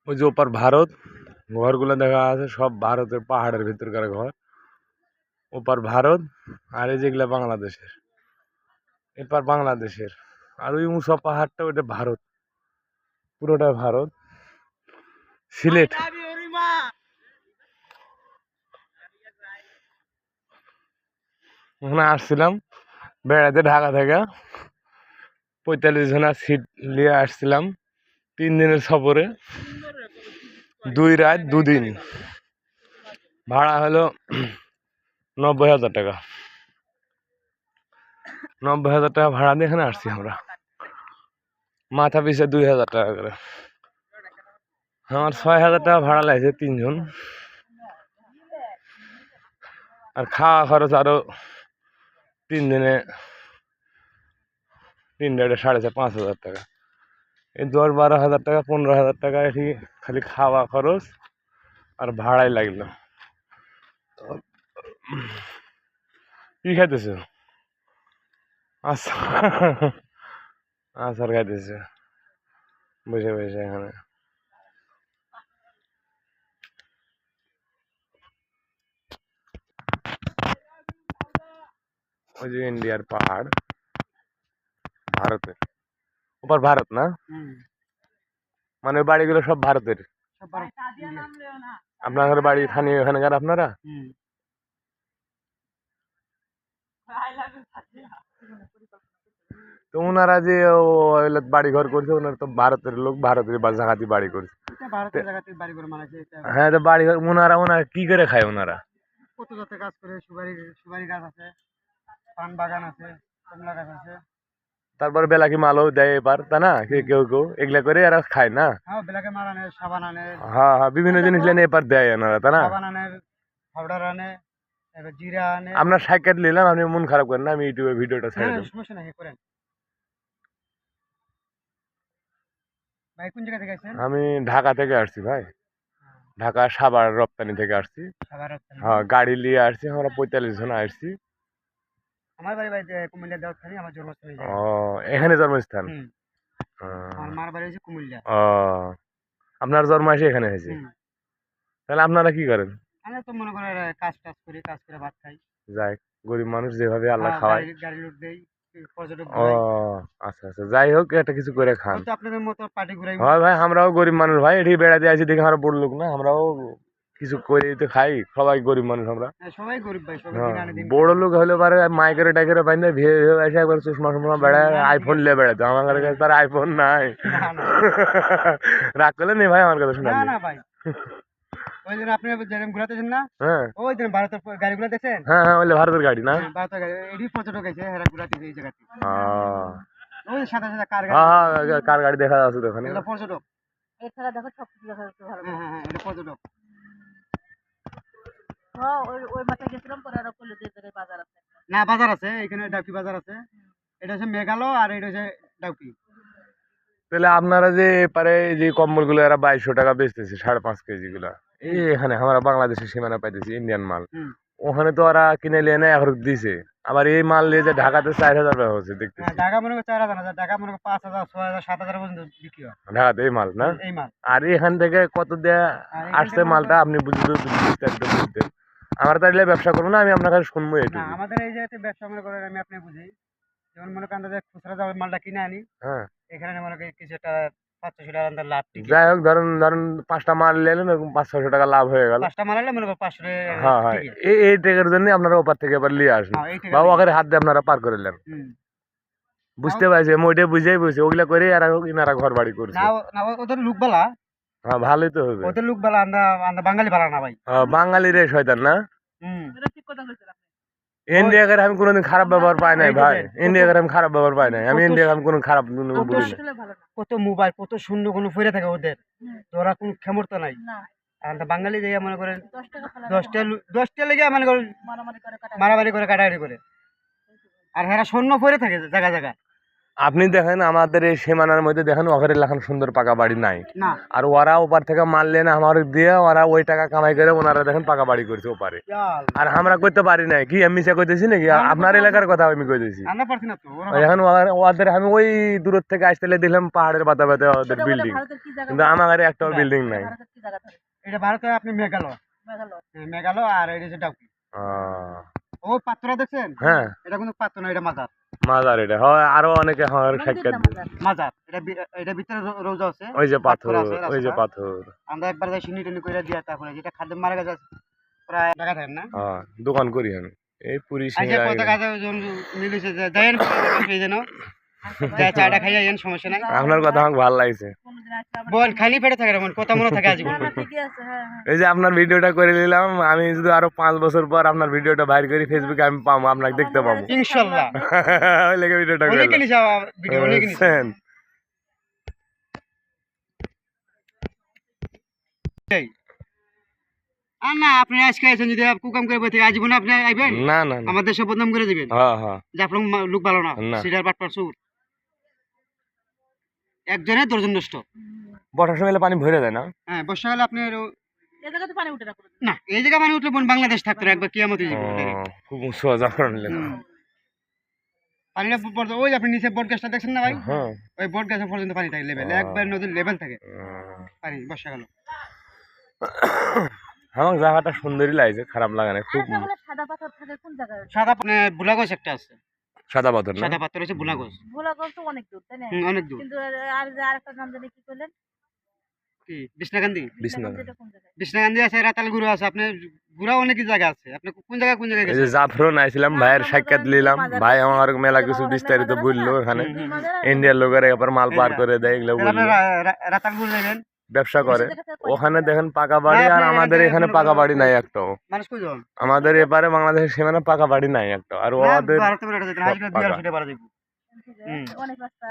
ওই যে ওপার ভারত, ঘরগুলো দেখা আছে সব ভারতের পাহাড়ের ভিতরকার ঘর। ওপার ভারত, আর এই যেগুলা বাংলাদেশের, এপার বাংলাদেশের। আর ওই উঁচা পাহাড়টা ওইটা ভারত, পুরোটা ভারত। সিলেট ওখানে আসছিলাম বেড়াতে ঢাকা থেকে, 45 জনের সিট নিয়ে আসছিলাম 3 দিনের সফরে, 2 রাত 2 দিন। ভাড়া হলো 90,000 টাকা। 90,000 টাকা ভাড়া দিয়ে এখানে আসছি আমরা, মাথা পিছু 2,000 টাকা করে। আমার 6,000 টাকা ভাড়া লাগছে 3 জন, আর খাওয়া খরচ আরো 3 দিনে 3 রাতে 5,500 টাকা। এই 10-12,000 টাকা 15,000 টাকা এটি খালি খাওয়া খরচ আর ভাড়াই লাগলো। কি খাইতেছো? আচ্ছা, আচার খাইতেছে বসে বসে এখানে। ওই যে ইন্ডিয়ার পাহাড়, ভারতের ওপার ভারত না, মানে বাড়িগুলো সব ভারতের। আপনাদের বাড়ি স্থানীয় এখানকার আপনারা? তো ওনারা যে বাড়ি ঘর করছে, ওনারা তো ভারতের লোক, ভারতের জায়গাতে বাড়ি করছে। হ্যাঁ, তো বাড়ি ঘর ওনারা ওনারা কি করে খায় ওনারা? কত জাতের কাজ করে, সুপারি গাছ আছে, পান বাগান আছে, কমলা গাছ আছে। তারপর বেলাকি মালও দেয় এবার, তা না? কেউ কেউ এগুলা করে এরা খায় না? হ্যাঁ, বেলাকে মাল আনে, সাবান আনে। হ্যাঁ হ্যাঁ, বিভিন্ন জিনিস লেনে এবার দেয় ওনারা, তা না? সাবান আনে, পাউডার আনে, এবার জিরা আনে। আপনার সাক্ষাৎ নিলাম, আপনি মন খারাপ করেন না, আমি ইউটিউবে ভিডিওটা ছেড়ে দেব। সমস্যা নাই, করেন। ভাই কোন জায়গা থেকে আসছেন? আমি ঢাকা থেকে আসছি ভাই, ঢাকা সাভার রপ্তানি থেকে আসছি। হ্যাঁ, গাড়ি নিয়ে আসছি, আমরা 45 জন আসছি। আমার বাড়ি কুমিল্লা দেওয়ানি, আমার জন্মস্থান। ও, এখানে জন্মস্থান? আমার মার বাড়ি হচ্ছে কুমিল্লা। ও, আপনার জন্ম আসে এখানে হয়েছে? তাহলে আপনারা কি করেন? আমরা তো মনে করেন কাজ টাজ করি, কাজ করে ভাত খাই। যাই, গরিব মানুষ যেভাবে আল্লাহ খাওয়ায়। গাড়ি লুট দেই, পর্যটক। ও আচ্ছা আচ্ছা, যাই হোক, একটা কিছু করে খান। আপনাদের মতো পার্টি ঘুরাই। হয় ভাই, আমরাও গরিব মানুষ ভাই, এটি বেড়াতে আসি দেখে আমরা বড় লোক না, আমরাও কিছু করে তো খাই, সবাই গরিব মানুষ আমরা। সবাই গরিব ভাই, সবাই দিন আনে দিন। বড় লোক হলে পারে মাইকের টাইকের বাইন্দে ভিড় এসে একবার চশমা টশমা বেড়ায়, আইফোন নিয়ে বেড়াতো। আমার কাছে তার আইফোন নাই। রাগ করলে নেই ভাই, আমার কথা শোনা না ভাই। ওই দিন আপনি যেরকম ঘুরাতেছেন না, ওই দিন ভারতের গাড়িগুলো দেখছেন? হ্যাঁ হ্যাঁ, ওইলে ভারতের গাড়ি না, ভারতের গাড়ি। এডি পর্যটক আছে, হেরা ঘুরাতেছে এই জায়গাতে। ওই সাদা সাদা কার গাড়ি। হ্যাঁ, কার গাড়ি দেখা যাচ্ছে ওখানে, এগুলো পর্যটক। এছাড়া দেখো সব কিছু দেখা যাচ্ছে ভালো। হ্যাঁ, এটা পর্যটক। ওই মাঠে গেছিলাম, পরে আরো কলেজের জায়গায় বাজার আছে। না, বাজার আছে এখানে, ডাউকি বাজার আছে। এটা হচ্ছে মেঘালয়, আর এটা হচ্ছে ডাউকি। তাহলে আপনারা যে পারে যে কম্বল গুলো এরা 2200 টাকা বেচতেছে, 5.5 কেজি গুলা, এই এখানে আমরা বাংলাদেশের সীমানা পাইতেছি, ইন্ডিয়ান মাল। ওখানে তো ওরা কিনে নিয়ে নেয়, এখন দিছে। আবার এই মাল নিয়ে যে ঢাকাতে 4,000 টাকা হচ্ছে দেখতে। ঢাকা মনে করো 4,000, ঢাকা মনে করো 5,000, 6,000, 7,000 পর্যন্ত বিক্রি হয় ঢাকাতে এই মাল না। আর এখান থেকে কত দেয়া আসছে মালটা, আপনি বুঝতে বুঝতেন। আমার তাহলে ব্যবসা করবো না, আমি আপনার কাছে শুনবো। না, আমাদের এই জায়গাতে ব্যবসা মনে করেন, আমি আপনি বুঝি, যেমন মনে করেন যে খুচরা দামে মালটা কিনে আনি, হ্যাঁ, এখানে মনে করেন কিছু একটা 500 টাকা লাভ। যাই হোক, ধরেন 5টা মাল নিলেন, এরকম 500-600 টাকা লাভ হয়ে গেল। 5টা মাল নিলে মনে করেন 500 টাকা। হ্যাঁ হ্যাঁ, এই টাকার জন্য আপনারা ওপার থেকে এবার নিয়ে আসেন, বা ওখানে হাত দিয়ে আপনারা পার করে নেন। বুঝতে পারছি, আমি ওইটাই বুঝেই বুঝছি, ওগুলা করে ইনারা ঘর বাড়ি করছে। ওদের লোক বালা। হ্যাঁ, ভালোই তো হবে। ওদের লোক বালা, আমরা বাঙালি বালা না ভাই। বাঙালি রে শয়তান না। ইন্ডিয়াকে আমি কোনোদিন খারাপ ব্যবহার পাই নাই ভাই, ইন্ডিয়াকে আমি খারাপ ব্যবহার পাই নাই, আমি ইন্ডিয়াকে আমি কোনো খারাপ বলি না। কত মোবাইল, কত শূন্য কোনো পড়ে থাকে ওদের, তোরা কোনো ক্ষমতা নাই। আর বাঙালি জায়গা মনে করেন 10টা লেগে মনে করেন মারামারি করে, কাটাকাটি করে। আর হেরা স্বর্ণ পড়ে থাকে জায়গা জায়গা। আপনি দেখেন আমাদের এই সীমানার মধ্যে দেখেন ওখানে লাখান সুন্দর পাকা বাড়ি নাই, না আর ওরা ওপার থেকে মারলেন আমার দিয়ে ওরা ওই টাকা কামাই করে ওনারা দেখেন পাকা বাড়ি করছে ওপারে, ইয়াল আর আমরা করতে পারি নাই। কি আমি মিশা কইতেছি নাকি? আপনার এলাকার কথা আমি কইতেছি। আমরা পারছি না তো ওরা এখন ওদের আমি ওই দূর থেকে আসতে দিলাম পাহাড়ের বাতা বাতা ওদের বিল্ডিং, কিন্তু আমার একটাও বিল্ডিং নাই। এটা ভারতে আপনি মেঘালয় মেঘালয় আর এটা হচ্ছে ডাউকি। আহ, ও পাত্র দেখছেন? হ্যাঁ এটা কোনো পাত্র না, এটা মাজার। মাজার এটা হয়, আরো অনেকে হয় সাক্ষাৎ দিবে। মাজার এটা ভিতরে রোজা আছে, ওই যে পাথর, আছে ওই যে রাস্তাটা। পাথর। আমরা একবার যাই শুনি টুনি করে দিয়া, তারপরে যেটা খাদ্য মারা গেছে প্রায় টাকা থাকেন না। হ্যাঁ দোকান করি আমি এই পুরি আচ্ছা সিঙ্গারা কত কাজ মিলেছে যাইন এই যেন যা চাটা খাইয়া এন সমস্যা নাই। আপনার কথা আমাকে ভালো লাগছে। বল খালি পেটে থাকে মন কথা মনে থাকে আজীবন। এই যে আপনার ভিডিওটা করে নিলাম, আমি যদি আরো 5 বছর পর আপনার ভিডিওটা বাইর করি ফেসবুকে, আমি পাবো আপনাকে দেখতে পাবো। ইনশাআল্লাহ ওই লেগে ভিডিওটা করে অনেক নিছে ভিডিও অনেক নিছে। আর না আপনি আজকে আছেন, যদি কুকাম করে বসে আজীবন আপনি আইবেন না না না, আমাদের সব বদনাম করে দিবেন হ্যাঁ হ্যাঁ যে আপনার লোক ভালো না, না। সিটার পাটপার সুর একজনে দর্জন নষ্ট। বর্ষার সময় এলে পানি ভরে যায় না? হ্যাঁ বর্ষাকালে আপনি না এই জায়গা মানে উঠলে বোন বাংলাদেশ থাকতো না, একবার কিয়ামত হয়ে যাবে direct। খুব উঁচু যখন পানিটা ওই আপনি নিচে বট গাছটা দেখছেন না ভাই, হ্যাঁ ওই বট গাছে পর্যন্ত পানি থাকে লেভেল, একবার নদীর লেভেল থাকে পানি বর্ষাকালে। আমার জায়গাটা সুন্দরই লাগছে, খারাপ লাগে না খুব। সাদা পাথর থাকে কোন জায়গায়? সাদা বুলা গাছ একটা আছে, সাদা পাথর না? সাদা পাথর হচ্ছে বুলা গাছ। ভোলাগঞ্জ তো অনেক দূর, তাই না? অনেক দূর। কিন্তু আর যে আরেকটা নাম জানি কি করলেন? কি বিষ্ণাকান্দি? বিষ্ণা এটা কোন জায়গায়? বিষ্ণাকান্দি আছে, রাতাল গুরু আছে, আপনি ঘুরা অনেক জায়গা আছে। আপনি কোন জায়গায় এই যে গেছেন? জাফরন আইছিলাম, ভাইয়ের সাক্ষাৎ নিলাম, ভাই আমার মেলা কিছু বিস্তারিত বললো এখানে। ইন্ডিয়ার লোকের এবার মাল পার করে দেয় এগুলো তাহলে আপনি বললো, রাতাল গুরু যাবেন, ব্যবসা করে। ওখানে দেখেন পাকা বাড়ি, আর আমাদের এখানে পাকা বাড়ি নাই একটাও। মানুষ কয়জন? আমাদের এপারে বাংলাদেশের সীমানা পাকা বাড়ি নাই একটা, আর না, ওদের ভারতে বেড়াতে যেতেন, হাজিরা 200 টাকা ভাড়া দিব। অনেক রাস্তা